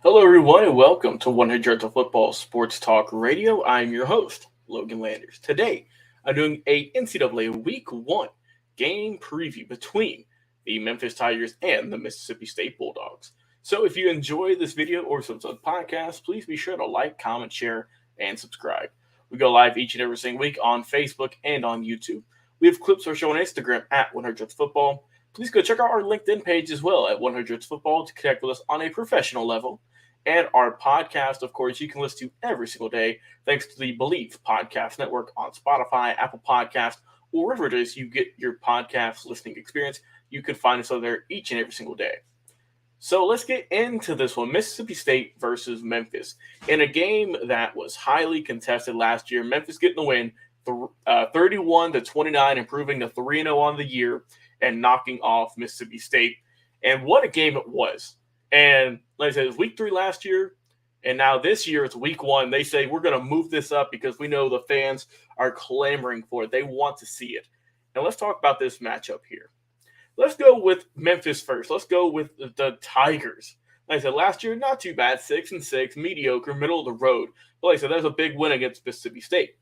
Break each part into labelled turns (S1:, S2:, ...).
S1: Hello, everyone, and welcome to 100 Yards of Football Sports Talk Radio. I'm your host, Logan Landers. Today, I'm doing a NCAA Week 1 game preview between the Memphis Tigers and the Mississippi State Bulldogs. So if you enjoy this video or some sort of podcast, please be sure to like, comment, share, and subscribe. We go live each and every single week on Facebook and on YouTube. We have clips for show on Instagram at 100 Football. Please go check out our LinkedIn page as well at 100 Football to connect with us on a professional level. And our podcast, of course, you can listen to every single day thanks to the Believe Podcast Network on Spotify, Apple Podcast, or wherever it is you get your podcast listening experience. You can find us over there each and every single day. So let's get into this one. Mississippi State versus Memphis. In a game that was highly contested last year, Memphis getting the win 31-29, improving to 3-0 on the year and knocking off Mississippi State. And what a game it was. And like I said, it was week 3 last year, and now this year it's week 1. They say we're going to move this up because we know the fans are clamoring for it. They want to see it. And let's talk about this matchup here. Let's go with Memphis first. Let's go with the Tigers. Like I said, last year, not too bad, 6-6, mediocre, middle of the road. But like I said, that was a big win against Mississippi State.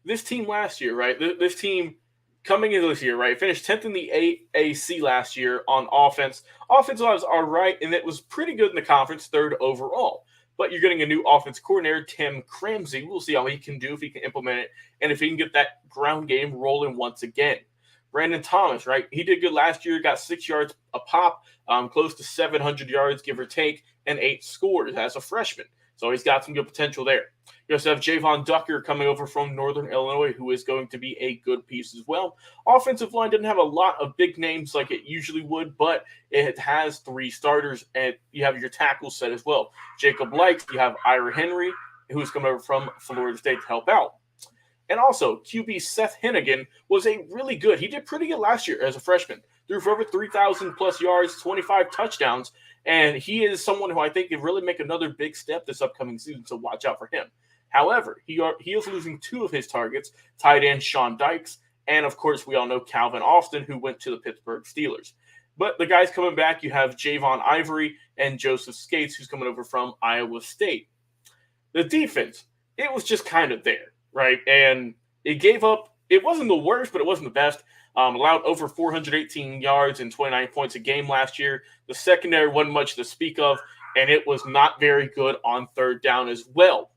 S1: This team last year, right, this team coming into this year, right, finished 10th in the AAC last year on offense. Offense was all right, and it was pretty good in the conference, 3rd overall. But you're getting a new offense coordinator, Tim Cramsey. We'll see how he can do, if he can implement it, and if he can get that ground game rolling once again. Brandon Thomas, right, he did good last year, got 6 yards a pop, close to 700 yards, give or take, and 8 scores as a freshman. So he's got some good potential there. You also have Javon Ducker coming over from Northern Illinois, who is going to be a good piece as well. Offensive line didn't have a lot of big names like it usually would, but it has 3 starters, and you have your tackles set as well. Jacob Likes, you have Ira Henry, who's coming over from Florida State to help out. And also, QB Seth Hennigan was a really good. He did pretty good last year as a freshman. Threw for over 3,000 plus yards, 25 touchdowns, and he is someone who I think can really make another big step this upcoming season, so watch out for him. However, he is losing 2 of his targets, tight end Sean Dykes, and of course we all know Calvin Austin, who went to the Pittsburgh Steelers. But the guys coming back, you have Javon Ivory and Joseph Skates, who's coming over from Iowa State. The defense, it was just kind of there, right? And it gave up, it wasn't the worst, but it wasn't the best. Allowed over 418 yards and 29 points a game last year. The secondary wasn't much to speak of, and it was not very good on 3rd down as well.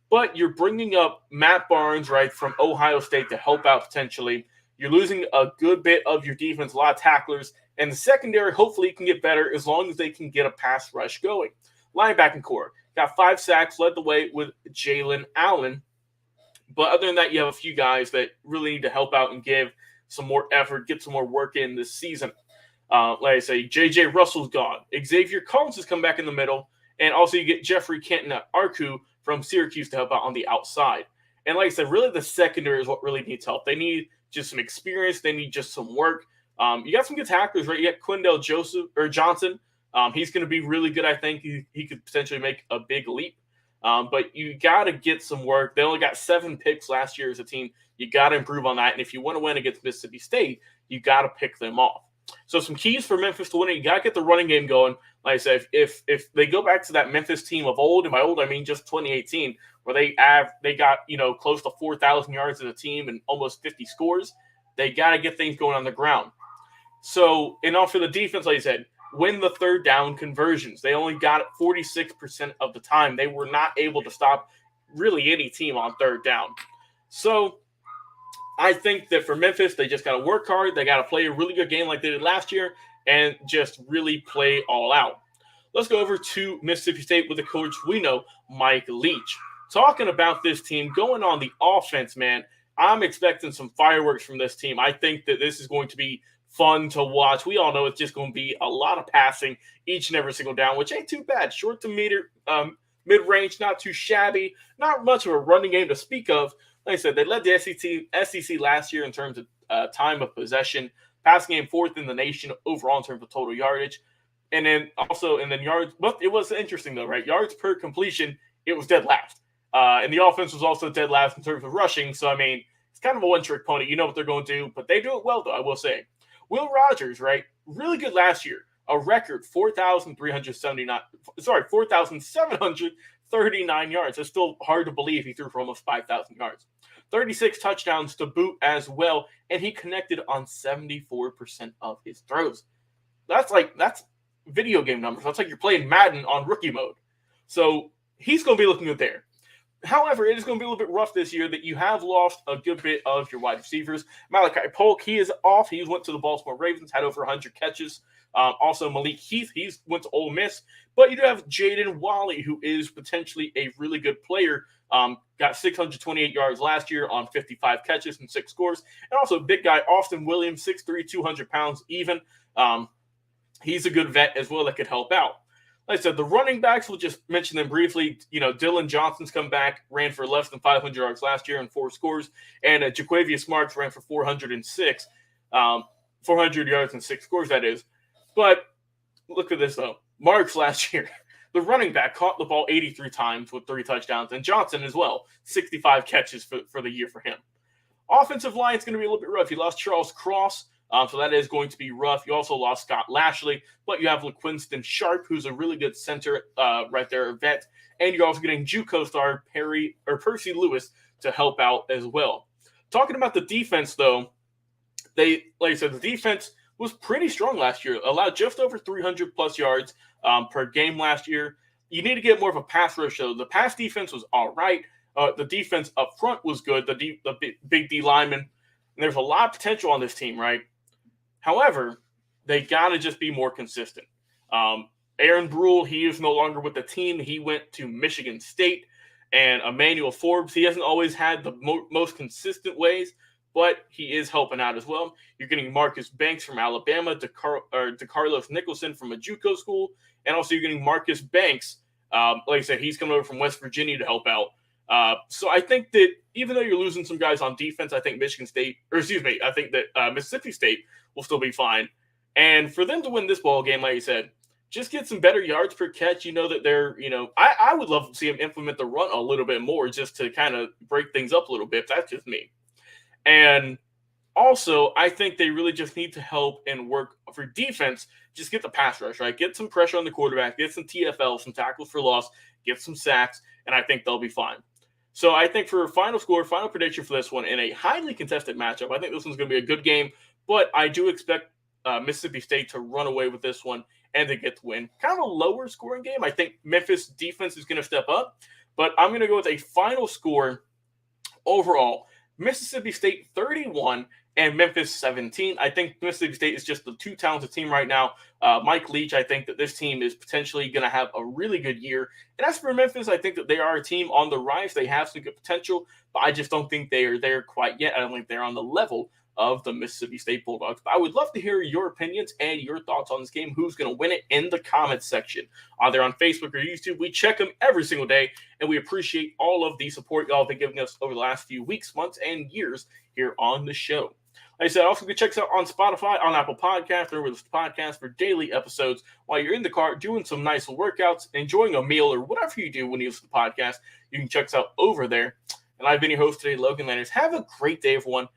S1: But you're bringing up Matt Barnes, right, from Ohio State to help out potentially. You're losing a good bit of your defense, a lot of tacklers, and the secondary hopefully can get better as long as they can get a pass rush going. Linebacking core, got 5 sacks, led the way with Jalen Allen. But other than that, you have a few guys that really need to help out and give some more effort, get some more work in this season. Like I say, J.J. Russell's gone. Xavier Collins has come back in the middle. And also you get Jeffrey Kenton-Arku from Syracuse to help out on the outside. And like I said, really the secondary is what really needs help. They need just some experience. They need just some work. You got some good tacklers, right? You got Quindell Johnson. He's going to be really good, I think. He could potentially make a big leap. But you got to get some work. They only got 7 picks last year as a team. You got to improve on that. And if you want to win against Mississippi State, you got to pick them off. So some keys for Memphis to winning, you got to get the running game going. Like I said, if they go back to that Memphis team of old, and by old I mean just 2018, where they got close to 4,000 yards as a team and almost 50 scores, they got to get things going on the ground. So, and also the defense, like I said, win the 3rd down conversions. They only got it 46% of the time. They were not able to stop really any team on 3rd down. So I think that for Memphis, they just got to work hard. They got to play a really good game like they did last year and just really play all out. Let's go over to Mississippi State with the coach we know, Mike Leach. Talking about this team, going on the offense, man, I'm expecting some fireworks from this team. I think that this is going to be fun to watch. We all know it's just going to be a lot of passing each and every single down, which ain't too bad. Short to mid-range, not too shabby, not much of a running game to speak of. Like I said, they led the SEC last year in terms of time of possession. Passing game 4th in the nation overall in terms of total yardage. And then yards. But it was interesting, though, right? Yards per completion, it was dead last. And the offense was also dead last in terms of rushing. So, I mean, it's kind of a one-trick pony. You know what they're going to do. But they do it well, though, I will say. Will Rogers, right? Really good last year. a record 4,739 yards. It's still hard to believe he threw for almost 5,000 yards. 36 touchdowns to boot as well, and he connected on 74% of his throws. That's video game numbers. That's like you're playing Madden on rookie mode. So he's going to be looking good there. However, it is going to be a little bit rough this year that you have lost a good bit of your wide receivers. Malachi Polk, he is off. He went to the Baltimore Ravens, had over 100 catches. Also, Malik Heath, he went to Ole Miss. But you do have Jaden Walley, who is potentially a really good player. Got 628 yards last year on 55 catches and 6 scores. And also, big guy, Austin Williams, 6'3", 200 pounds even. He's a good vet as well that could help out. Like I said, the running backs, we'll just mention them briefly. Dylan Johnson's come back, ran for less than 500 yards last year and 4 scores. And Jaquavius Marks ran for 406, 400 yards and 6 scores, that is. But look at this, though. Marks last year, the running back caught the ball 83 times with 3 touchdowns. And Johnson as well, 65 catches for the year for him. Offensive line is going to be a little bit rough. You lost Charles Cross. So that is going to be rough. You also lost Scott Lashley, but you have LaQuinston Sharp, who's a really good center right there, a vet. And you're also getting JUCO star Percy Lewis to help out as well. Talking about the defense, though, like I said, the defense was pretty strong last year. Allowed just over 300-plus yards per game last year. You need to get more of a pass rush, though. The pass defense was all right. The defense up front was good, the big D lineman. And there's a lot of potential on this team, right? However, they got to just be more consistent. Aaron Brule, he is no longer with the team. He went to Michigan State. And Emmanuel Forbes, he hasn't always had the most consistent ways, but he is helping out as well. You're getting Marcus Banks from Alabama, DeCarlos Nicholson from a JUCO school, and also you're getting Marcus Banks. Like I said, he's coming over from West Virginia to help out. So I think that even though you're losing some guys on defense, I think Mississippi State will still be fine. And for them to win this ball game, like you said, just get some better yards per catch. You know that I would love to see them implement the run a little bit more just to kind of break things up a little bit. That's just me. And also, I think they really just need to help and work for defense. Just get the pass rush, right? Get some pressure on the quarterback, get some TFL, some tackles for loss, get some sacks, and I think they'll be fine. So I think for a final prediction for this one in a highly contested matchup, I think this one's going to be a good game, but I do expect Mississippi State to run away with this one and to get the win. Kind of a lower scoring game. I think Memphis defense is going to step up, but I'm going to go with a final score overall. Mississippi State 31 and Memphis 17. I think Mississippi State is just the too talented team right now. Mike Leach, I think that this team is potentially going to have a really good year. And as for Memphis, I think that they are a team on the rise. They have some good potential, but I just don't think they are there quite yet. I don't think they're on the level of the Mississippi State Bulldogs. But I would love to hear your opinions and your thoughts on this game. Who's going to win it in the comments section, either on Facebook or YouTube. We check them every single day, and we appreciate all of the support y'all have been giving us over the last few weeks, months, and years here on the show. Like I said, also you can check us out on Spotify, on Apple Podcasts, or with the podcast for daily episodes while you're in the car doing some nice workouts, enjoying a meal, or whatever you do when you listen to the podcast. You can check us out over there. And I've been your host today, Logan Landers. Have a great day, everyone,